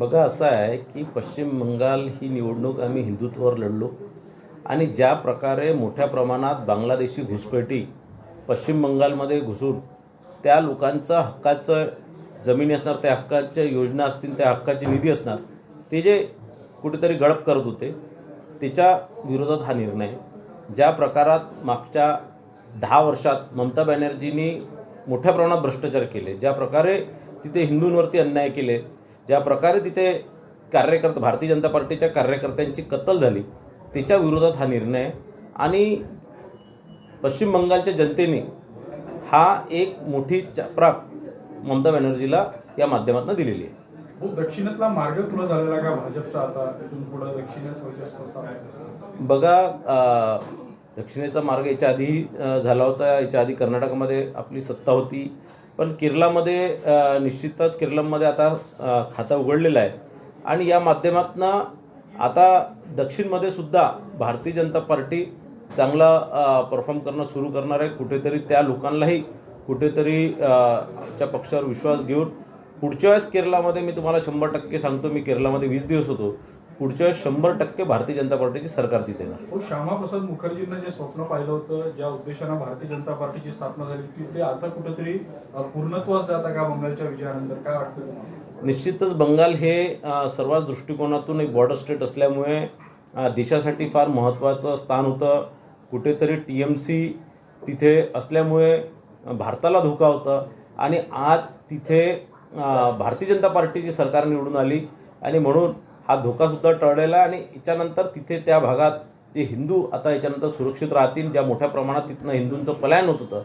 बघा असं आहे की पश्चिम बंगाल ही निवडणूक आम्ही हिंदुत्वावर लढलो आणि ज्या प्रकारे मोठ्या प्रमाणात बांगलादेशी घुसपैठी पश्चिम बंगालमध्ये घुसून त्या लोकांचं हक्काचं जमिनी असणार, त्या हक्काच्या योजना असतील, त्या हक्काची निधी असणार, ते जे कुठेतरी गडप करत होते त्याच्या विरोधात हा निर्णय. ज्या प्रकारात मागच्या 10 वर्षात ममता बॅनर्जींनी मोठ्या प्रमाणात भ्रष्टाचार केले, ज्या प्रकारे तिथे हिंदूंवरती अन्याय केले, ज्या प्रकारे तिथे भारतीय जनता पार्टीच्या कार्यकर्त्यांची कत्तल झाली, त्याच्या विरोधात हा निर्णय. आणि पश्चिम बंगालच्या जनतेने हा एक मोठी चपराक ममता बॅनर्जीला या माध्यमातून दिलेली आहे. दक्षिणेतला मार्ग खुला झालेला का भाजपचा आता इथून पुढे दक्षिणेत व्हायचं स्पष्ट आहे? बघा, दक्षिणेचा मार्ग याच्या आधी झाला होता. याच्या आधी कर्नाटकमध्ये आपली सत्ता होती, पण केरळमध्ये निश्चितच केरळमध्ये आता खातं उघडलेलं आहे. आणि या माध्यमातून आता दक्षिणमध्ये सुद्धा भारतीय जनता पार्टी चांगला परफॉर्म करणं सुरू करणार आहे. कुठेतरी त्या लोकांनाही कुठेतरी च्या पक्षावर विश्वास घेऊन पुढच्या वेळेस केरळमध्ये मी तुम्हाला 100% सांगतो, मी केरळमध्ये 20 दिवस होतो, पुढच्या वेळेस 100% भारतीय जनता पार्टीची सरकार तिथे येणार. श्यामाप्रसाद मुखर्जींना जे स्वप्न पाहिलं होतं, ज्या उद्देशानं भारतीय जनता पार्टीची स्थापना झाली, की ते आता कुठेतरी पूर्णत्वास जातं का बंगालच्या विजयानंतर? काय वाटतं तुम्हाला? निश्चितच बंगाल हे सर्वच दृष्टिकोनातून एक बॉर्डर स्टेट असल्यामुळे देशासाठी फार महत्त्वाचं स्थान होतं. कुठेतरी TMC तिथे असल्यामुळे भारताला धोका होता आणि आज तिथे भारतीय जनता पार्टीची सरकार निवडून आली आणि म्हणून हा धोकासुद्धा टळलेला आहे. आणि याच्यानंतर तिथे त्या भागात जे हिंदू आता याच्यानंतर सुरक्षित राहतील, ज्या मोठ्या प्रमाणात तिथनं हिंदूंचं पलायन होत होतं,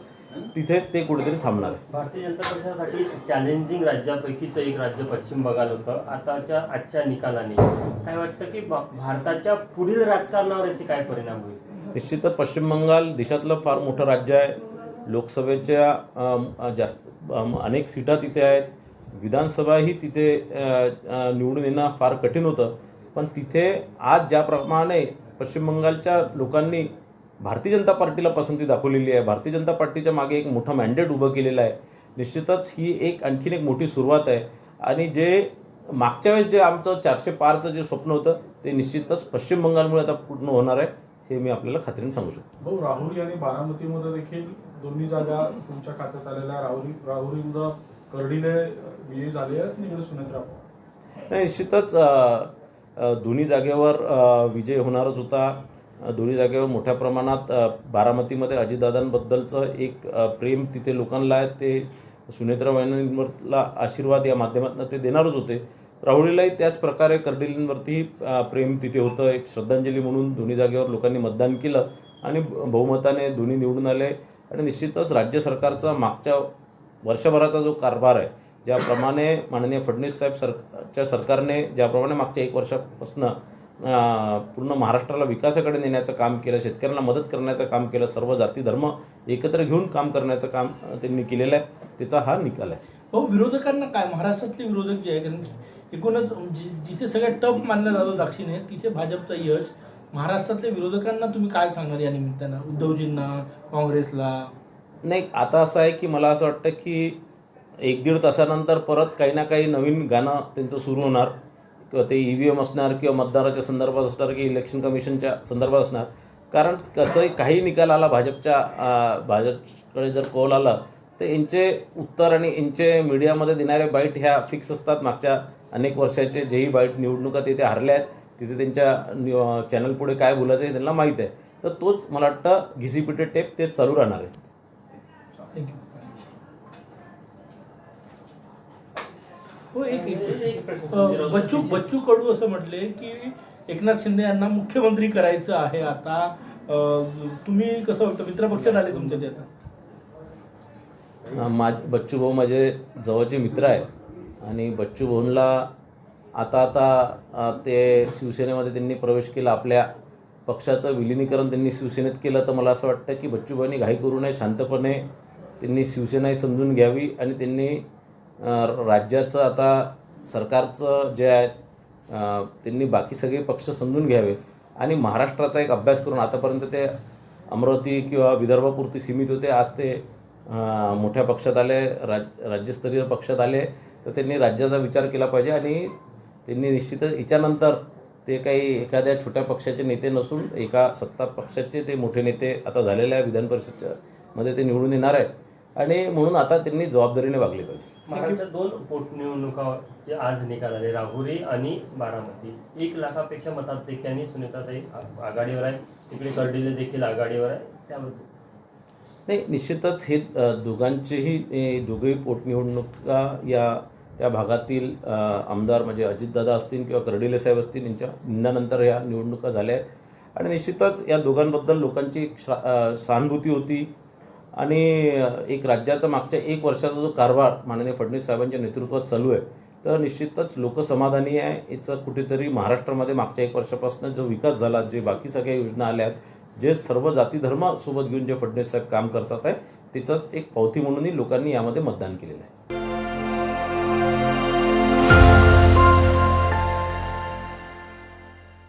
तिथे ते कुठेतरी थांबणार आहे. भारतीय जनता पक्षासाठी चॅलेंजिंग राज्यापैकीचं एक राज्य पश्चिम बंगाल होतं. आजच्या निकालाने काय वाटतं की भारताच्या पुढील राजकारणावर याचे काय परिणाम होईल? निश्चितच पश्चिम बंगाल देशातलं फार मोठं राज्य आहे. लोकसभेच्या जास्त अनेक सीटा तिथे आहेत. विधानसभाही तिथे निवडून येणं फार कठीण होतं. पण तिथे आज ज्याप्रमाणे पश्चिम बंगालच्या लोकांनी भारतीय जनता पार्टीला पसंती दाखवलेली आहे, भारतीय जनता पार्टीच्या मागे एक मोठं मॅन्डेट उभं केलेलं आहे. निश्चितच ही आणखीन एक मोठी सुरुवात आहे. आणि जे मागच्या वेळेस जे आमचं 400 पारचं जे स्वप्न होतं ते निश्चितच पश्चिम बंगालमुळे आता पूर्ण होणार आहे, हे मी आपल्याला खात्रीने सांगू शकतो. राहुरी आणि बारामतीमध्ये देखील दोन्ही जागा तुमच्या खात्यात आलेल्या. राहुरीमध्ये कर्डीले विजयी झाले आहेत, निकडे सुनेत्रा. निश्चितच दोन्ही जागेवर विजय होणारच होता. दोन्ही जागेवर मोठ्या प्रमाणात बारामतीमध्ये अजितदादांबद्दलचं एक प्रेम तिथे लोकांना आहे. ते सुनेत्रा वहिनींवरला आशीर्वाद या माध्यमातून ते देणारच होते. राहुरीलाही त्याच प्रकारे कर्डिलींवरती प्रेम तिथे होतं. एक श्रद्धांजली म्हणून दोन्ही जागेवर लोकांनी मतदान केलं आणि बहुमताने दोन्ही निवडून आले. आणि निश्चितच राज्य सरकारचा मागच्या वर्षभराचा जो कारभार आहे, ज्याप्रमाणे माननीय फडणवीस साहेब सरकारने ज्याप्रमाणे मागच्या 1 वर्षापासून पूर्ण महाराष्ट्राला विकासाकडे नेण्याचं काम केलं, शेतकऱ्यांना मदत करण्याचं काम केलं, सर्व जाती धर्म एकत्र घेऊन काम करण्याचं काम त्यांनी केलेलं आहे, त्याचा हा निकाल आहे. विरोधकांना काय, महाराष्ट्रातले विरोधक जे आहे, कारण एकूणच जिथे सगळ्यात टफ मानलं जातं दक्षिणेत, तिथे भाजपचं यश. महाराष्ट्रातल्या विरोधकांना तुम्ही काय सांगणार या निमित्तानं, उद्धवजींना, काँग्रेसला? नाही, आता असं आहे की मला असं वाटतं की 1-1.5 तासानंतर परत काही ना काही नवीन गाणं त्यांचं सुरू होणार. किंवा ते EVM असणार, किंवा मतदाराच्या संदर्भात असणार, की इलेक्शन कमिशनच्या संदर्भात असणार. कारण कसंही काही निकाल आला भाजपकडे जर कौल आला तर यांचे उत्तर आणि यांचे मीडियामध्ये देणारे बाईट ह्या फिक्स असतात. मागच्या अनेक वर्षाचे जेही बाईट निवडणुका तिथे हरल्या आहेत, तिथे त्यांच्या चॅनल पुढे काय बोलायचं हे त्यांना माहीत आहे. तर तोच मला वाटतं घिसीपिटे टेप ते चालू राहणार आहे. बच्चू कडू असं म्हटले की एकनाथ शिंदे यांना मुख्यमंत्री करायचं आहे. आता तुम्ही कसं वाटतं, मित्रपक्षात आले तुमच्या ते? आता बच्चू भाऊ माझे जवळचे मित्र आहे आणि बच्चू भाऊंला आता ते शिवसेनेमध्ये त्यांनी प्रवेश केला. आपल्या पक्षाचं विलिनीकरण त्यांनी शिवसेनेत केलं. तर मला असं वाटतं की बच्चू भाऊंनी घाई करू नये, शांतपणे त्यांनी शिवसेनाही समजून घ्यावी आणि त्यांनी राज्याचं आता सरकारचं जे आहे त्यांनी बाकी सगळे पक्ष समजून घ्यावे आणि महाराष्ट्राचा एक अभ्यास करून, आतापर्यंत ते अमरावती किंवा विदर्भापुरती सीमित होते, आज ते मोठ्या पक्षात आले, राज्यस्तरीय पक्षात आले, तर त्यांनी राज्याचा विचार केला पाहिजे आणि त्यांनी निश्चितच याच्यानंतर ते काही एखाद्या छोट्या पक्षाचे नेते नसून एका सत्ता पक्षाचे ते मोठे नेते आता झालेल्या विधान परिषदेमध्ये ते निवडून येणार आहे आणि म्हणून आता त्यांनी जबाबदारीने वागले पाहिजे. महाराष्ट्रात 2 पोटनिवडणुकाचे आज निकाल आले, राहुरी आणि बारामती. 1 लाखापेक्षा मताधिक्याने सुनीताताई आघाडीवर आहे, तिकडे कर्डिले देखील आघाडीवर आहे. त्याबद्दल नाही, निश्चितच हे दोघांचेही दोघेही पोटनिवडणुका या त्या भागातील आमदार म्हणजे अजितदादा असतील किंवा कर्डिले साहेब असतील यांच्या निंदानंतर या निवडणुका झाल्या आहेत आणि निश्चितच या दोघांबद्दल लोकांची एक सहानुभूती होती आणि एक राज्याचा मागच्या 1 वर्षाचा जो कारभार माननीय फडणवीस साहेबांच्या नेतृत्वात चालू आहे तर निश्चितच लोक समाधानी आहे. याचं कुठेतरी महाराष्ट्रामध्ये मागच्या 1 वर्षापासून जो विकास झाला, जे बाकी सगळ्या योजना आल्या आहेत, जे सर्व जाती धर्म सोबत घेऊन जे फडणवीस साहेब काम करतात आहे त्याचंच एक पावती म्हणूनही लोकांनी यामध्ये मतदान केलेलं आहे.